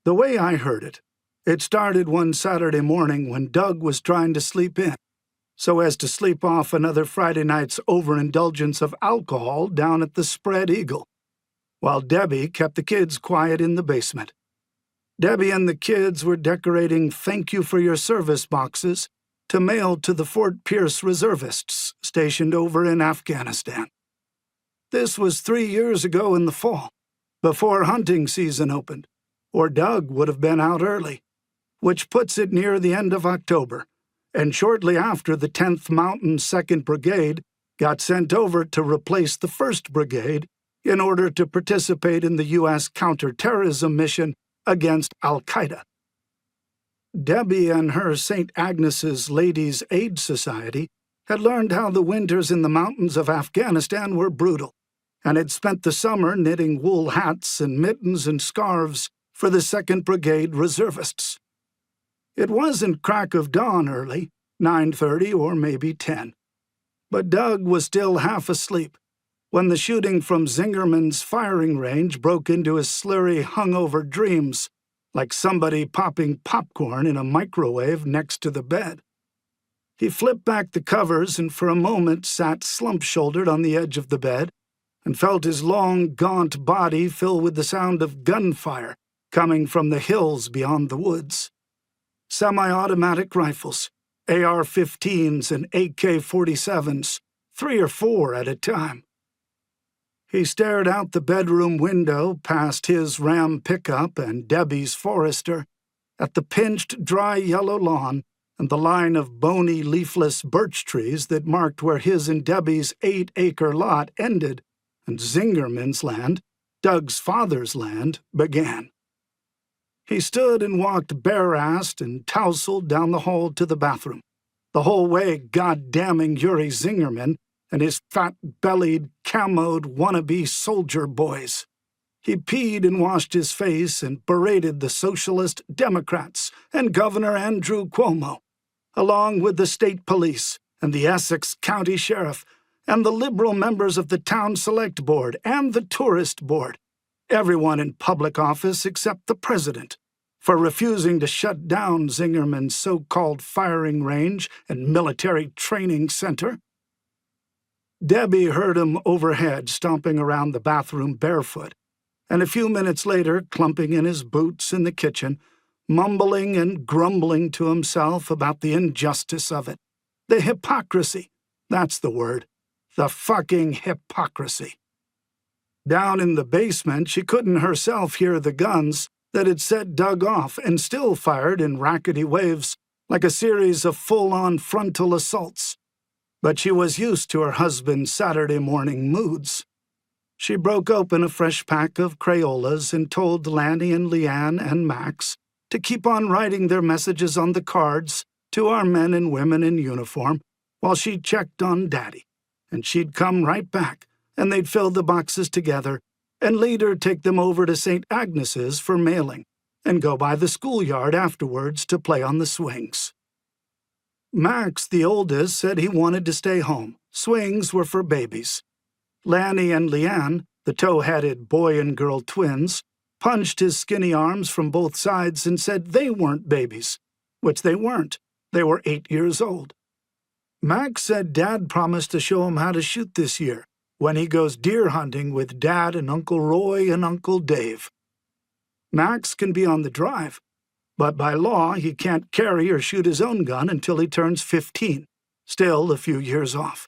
The way I heard it, it started one Saturday morning when Doug was trying to sleep in, so as to sleep off another Friday night's overindulgence of alcohol down at the Spread Eagle, while Debbie kept the kids quiet in the basement. Debbie and the kids were decorating thank you for your service boxes to mail to the Fort Pierce reservists stationed over in Afghanistan. This was 3 years ago in the fall, before hunting season opened, or Doug would have been out early, which puts it near the end of October, and shortly after the 10th Mountain 2nd Brigade got sent over to replace the 1st Brigade in order to participate in the U.S. counterterrorism mission against Al-Qaeda. Debbie and her St. Agnes's Ladies' Aid Society had learned how the winters in the mountains of Afghanistan were brutal, and had spent the summer knitting wool hats and mittens and scarves for the 2nd Brigade reservists. It wasn't crack of dawn early, 9:30 or maybe 10, but Doug was still half asleep when the shooting from Zingerman's firing range broke into his slurry, hungover dreams, like somebody popping popcorn in a microwave next to the bed. He flipped back the covers and for a moment sat slump-shouldered on the edge of the bed and felt his long, gaunt body fill with the sound of gunfire coming from the hills beyond the woods. Semi-automatic rifles, AR-15s and AK-47s, 3 or 4 at a time. He stared out the bedroom window past his Ram pickup and Debbie's Forester, at the pinched, dry yellow lawn and the line of bony, leafless birch trees that marked where his and Debbie's 8-acre lot ended and Zingerman's land, Doug's father's land, began. He stood and walked bare-assed and tousled down the hall to the bathroom, the whole way goddamning Yuri Zingerman and his fat-bellied, camoed wannabe soldier boys. He peed and washed his face and berated the Socialist Democrats and Governor Andrew Cuomo, along with the state police and the Essex County Sheriff and the liberal members of the Town Select Board and the Tourist Board, everyone in public office except the president, for refusing to shut down Zingerman's so-called firing range and military training center. Debbie heard him overhead stomping around the bathroom barefoot, and a few minutes later clumping in his boots in the kitchen, mumbling and grumbling to himself about the injustice of it. The hypocrisy, that's the word. The fucking hypocrisy. Down in the basement, she couldn't herself hear the guns that had set Doug off and still fired in rackety waves like a series of full-on frontal assaults. But she was used to her husband's Saturday morning moods. She broke open a fresh pack of Crayolas and told Lanny and Leanne and Max to keep on writing their messages on the cards to our men and women in uniform while she checked on Daddy, and she'd come right back, and they'd fill the boxes together and later take them over to St. Agnes's for mailing, and go by the schoolyard afterwards to play on the swings. Max, the oldest, said he wanted to stay home. Swings were for babies. Lanny and Leanne, the tow-headed boy and girl twins, punched his skinny arms from both sides and said they weren't babies, which they weren't. They were 8 years old. Max said Dad promised to show him how to shoot this year, when he goes deer hunting with Dad and Uncle Roy and Uncle Dave. Max can be on the drive, but by law he can't carry or shoot his own gun until he turns 15, still a few years off.